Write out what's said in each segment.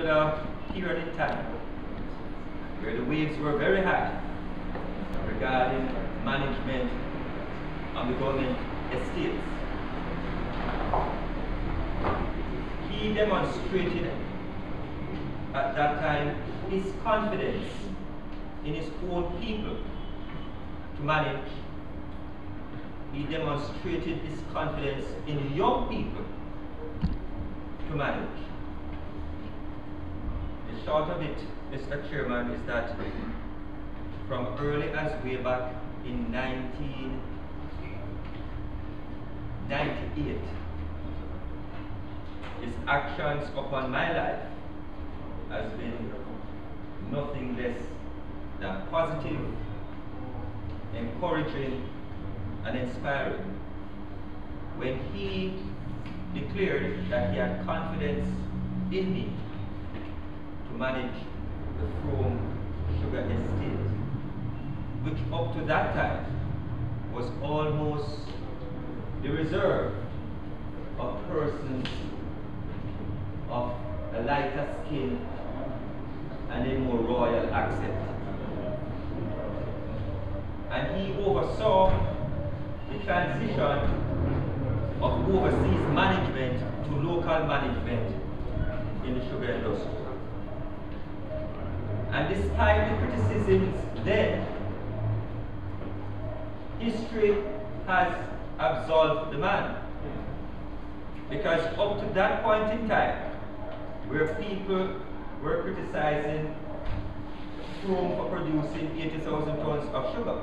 particular period in time where the waves were very high regarding management on the government estates. He demonstrated at that time his confidence in his own people to manage. He demonstrated his confidence in young people to manage. The short of it, Mr. Chairman, is that from early as way back in 1998, his actions upon my life has been nothing less than positive, encouraging, and inspiring. When he declared that he had confidence in me to manage the Frome Sugar Estate, which up to that time was almost the reserve of persons of a lighter skin and a more royal accent. And he oversaw the transition of overseas management to local management in the sugar industry. And despite the criticisms then, history has absolved the man. Because up to that point in time, where people were criticizing Frome for producing 80,000 tons of sugar,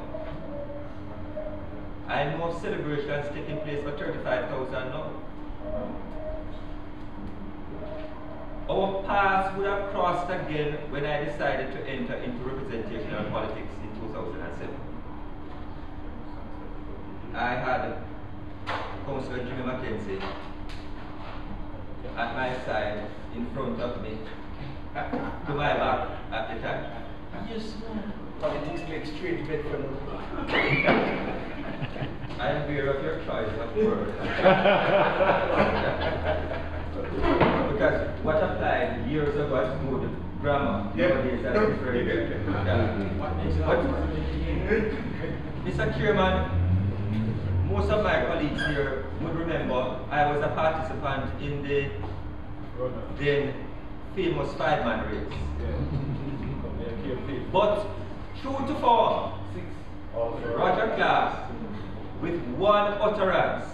I know of celebrations taking place for 35,000 now. Our paths would have crossed again when I decided to enter into representational politics in 2007. I had Councillor Jimmy Mackenzie at my side, in front of me, to my back at the time. Yes, ma'am. Politics makes strange bedfellow. I am aware of your choice of words. Because what applied years ago as good grammar, nowadays is very good. Mr. Chairman, most of my colleagues here would remember I was a participant in the then famous 5-man race. But true to form, Roger Clarke, with one utterance,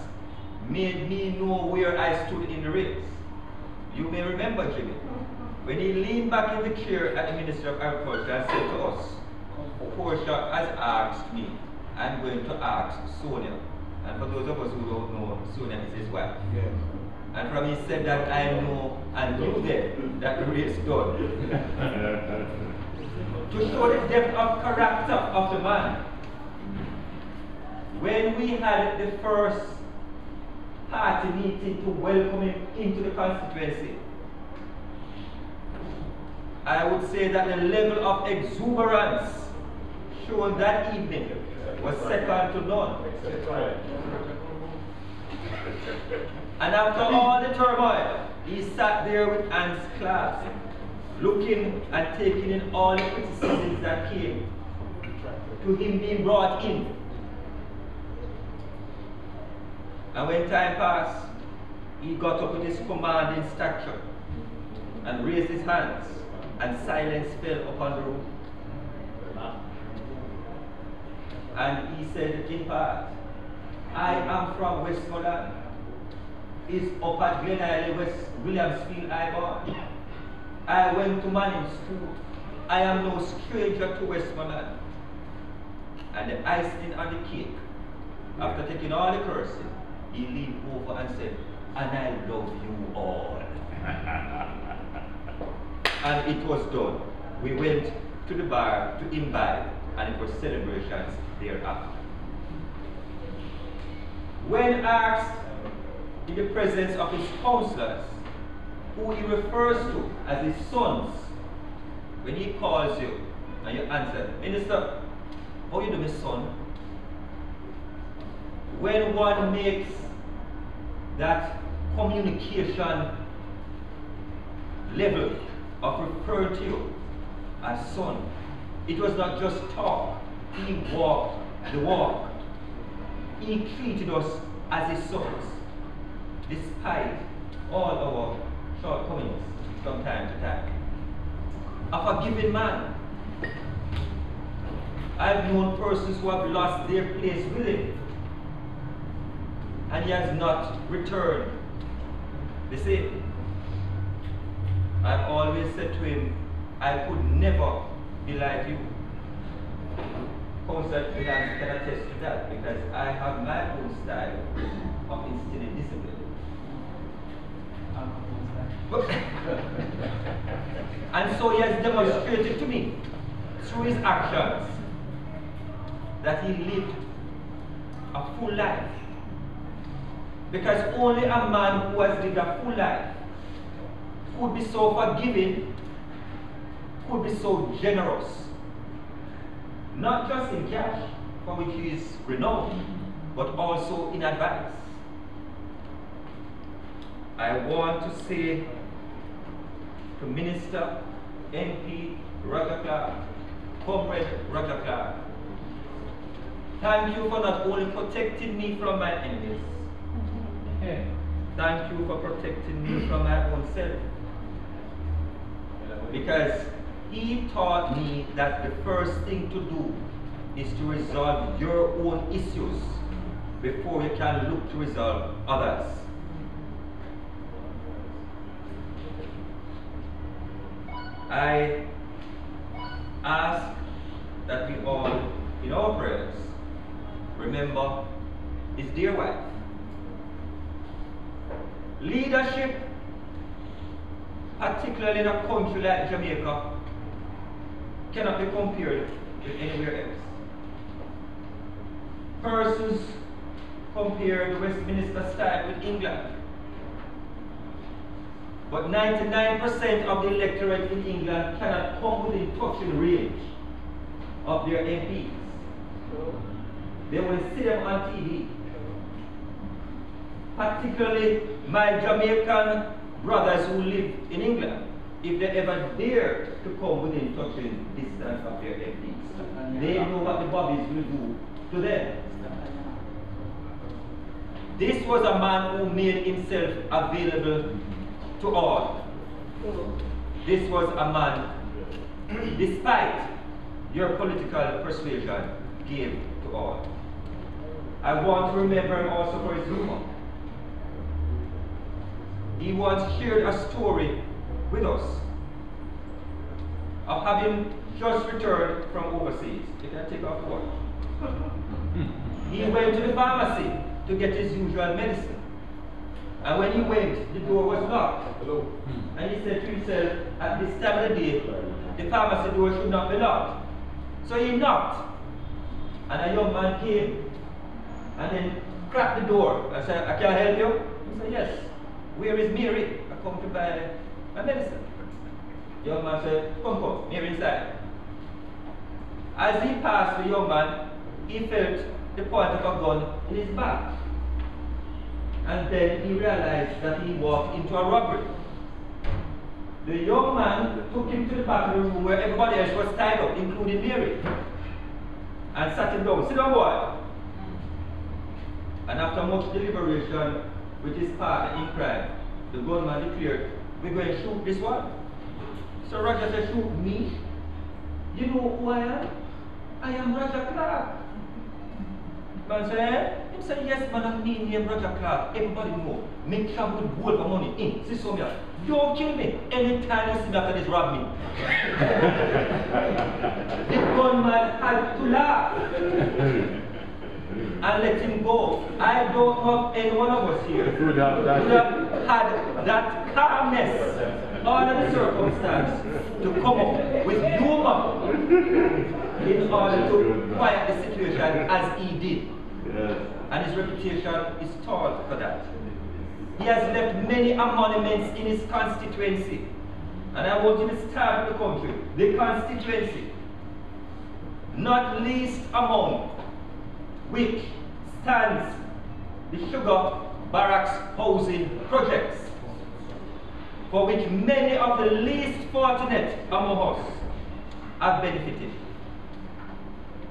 made me know where I stood in the race. You may remember, Jimmy, when he leaned back in the chair at the Ministry of Agriculture and said to us, Portia has asked me, I'm going to ask Sonia. And for those of us who don't know, Sonia is his wife. Yes. And from he said that I know and knew then that the race done. To show the depth of character of the man, when we had the first party meeting to welcome him into the constituency, I would say that the level of exuberance shown that evening was second to none. And after all the turmoil, he sat there with hands clasped, looking and taking in all the criticisms that came to him being brought in. And when time passed, he got up with his commanding stature and raised his hands, and silence fell upon the room. And he said in part, I am from Westmoreland. Is up at Glen Isle, West Williamsfield, I born. I went to Manning School. I am no stranger to Westmoreland. And the icing on the cake, after taking all the cursing, he leaned over and said, and I love you all. And it was done. We went to the bar to imbibe, and it was celebrations thereafter. When asked in the presence of his counselors, who he refers to as his sons, when he calls you and you answer, Minister, how you do, my son? When one makes that communication level of referring to you as son. It was not just talk. He walked the walk. He treated us as his sons, despite all our shortcomings from time to time. A forgiving man. I've known persons who have lost their place with him, and he has not returned the same. I've always said to him, I could never be like you. Councillor Finance can attest to that, because I have my own style of instilling discipline. And so he has demonstrated to me through his actions that he lived a full life. Because only a man who has lived a full life could be so forgiving, could be so generous. Not just in cash, for which he is renowned, but also in advice. I want to say to Minister, MP, Roger Clarke, Comrade Roger Clarke, thank you for not only protecting me from my enemies, thank you for protecting me from my own self. Because he taught me that the first thing to do is to resolve your own issues before you can look to resolve others. I ask that we all, in our prayers, remember his dear wife. Leadership, particularly in a country like Jamaica, cannot be compared with anywhere else. Persons compare the Westminster style with England. But 99% of the electorate in England cannot come within touching range of their MPs. They will see them on TV. Particularly my Jamaican brothers who live in England, if they ever dare to come within touching distance of their MPs, they know what the bobbies will do to them. This was a man who made himself available to all. This was a man, despite your political persuasion, gave to all. I want to remember him also for his humor. He once shared a story with us of having just returned from overseas. You can take off the watch. He went to the pharmacy to get his usual medicine. And when he went, the door was locked. Hello. And he said to himself, at this time of the day, the pharmacy door should not be locked. So he knocked. And a young man came and then cracked the door. I said, can I help you? He said, yes. Where is Mary? I come to buy my medicine. The young man said, come, Mary inside. As he passed the young man, he felt the point of a gun in his back. And then he realized that he walked into a robbery. The young man took him to the back of the room where everybody else was tied up, including Mary, and sat him down. Sit down, boy. And after much deliberation with his partner in crime, the gunman declared, we're going to shoot this one. So Roger said, shoot me? You know who I am? I am Roger Clarke. Man said, he said, yes, man, I'm me named Roger Clarke. Everybody know. Make travel with gold for money. In, see some here. Don't kill me. Anytime you see me after this, rob me. The gunman had to laugh and let him go. I don't know if any one of us here would have had that calmness under the circumstance to come up with humor in order to quiet the situation as he did. Yes. And his reputation is tall for that. He has left many monuments in his constituency. And I want you to start with the country. The constituency, not least among which stands the sugar barracks housing projects. for which many of the least fortunate among us have benefited.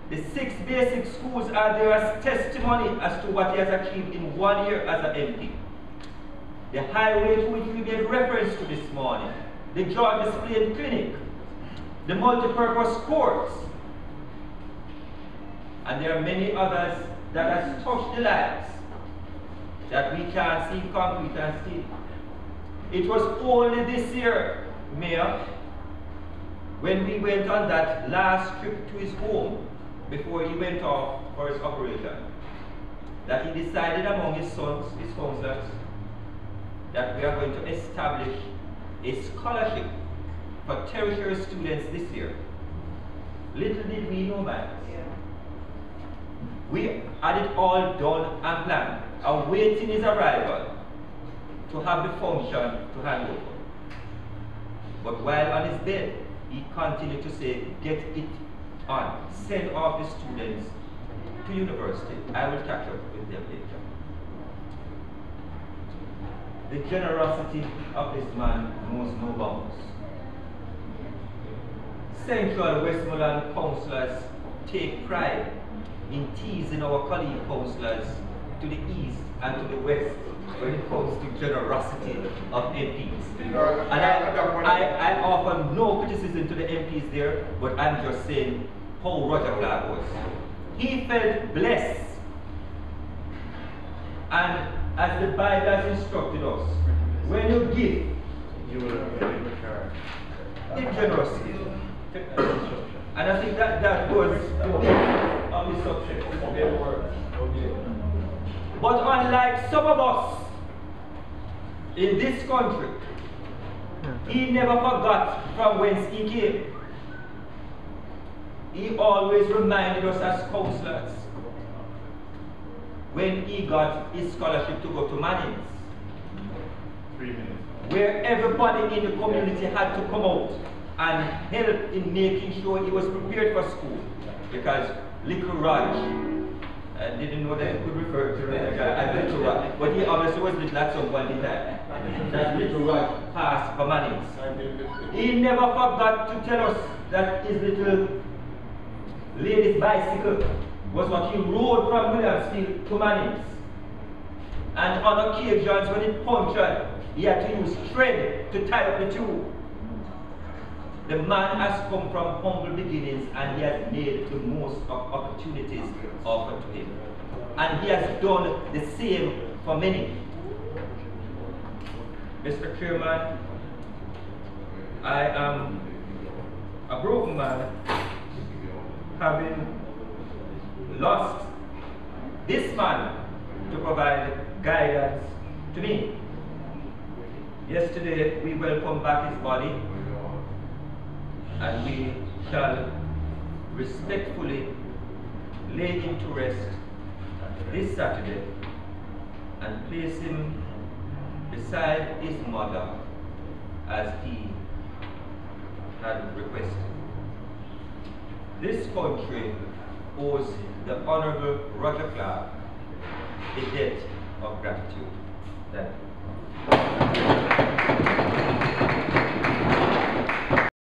The 6 basic schools are there as testimony as to what he has achieved in 1 year as an MP. The highway to which we made reference to this morning, the Drug Display Clinic, the multi-purpose courts, and there are many others that has touched the lives that we can't see concrete and steel. It was only this year, Mayor, when we went on that last trip to his home before he went off for his operation, that he decided among his sons, his counselors, that we are going to establish a scholarship for tertiary students this year. Little did we know that. We had it all done and planned, awaiting his arrival to have the function to hand over. But while on his bed, he continued to say, get it on, send off the students to university. I will catch up with them later. The generosity of this man knows no bounds. Central Westmoreland councillors take pride in teasing our colleague councillors to the east and to the west when it comes to generosity of MPs. And I offer no criticism to the MPs there, but I'm just saying how Roger Clarke was. He felt blessed. And as the Bible has instructed us, when you give, you will give generosity. And I think that was of the subject. But unlike some of us in this country, he never forgot from whence he came. He always reminded us as councillors when he got his scholarship to go to Mannings, 3 minutes. where everybody in the community had to come out and help in making sure he was prepared for school, because little Roger, I didn't know that he could refer to him as little Roger, but he obviously was little at some point in time. That little Roger passed for Mannings. He never forgot to tell us that his little lady's bicycle was what he rode from Williamsfield to Mannings. And on occasions when it punctured, he had to use thread to tie up the tube. The man has come from humble beginnings and he has made the most of opportunities offered to him. And he has done the same for many. Mr. Chairman, I am a broken man, having lost this man to provide guidance to me. Yesterday we welcomed back his body, and we shall respectfully lay him to rest this Saturday and place him beside his mother as he had requested. This country owes the Honorable Roger Clarke a debt of gratitude. Thank you.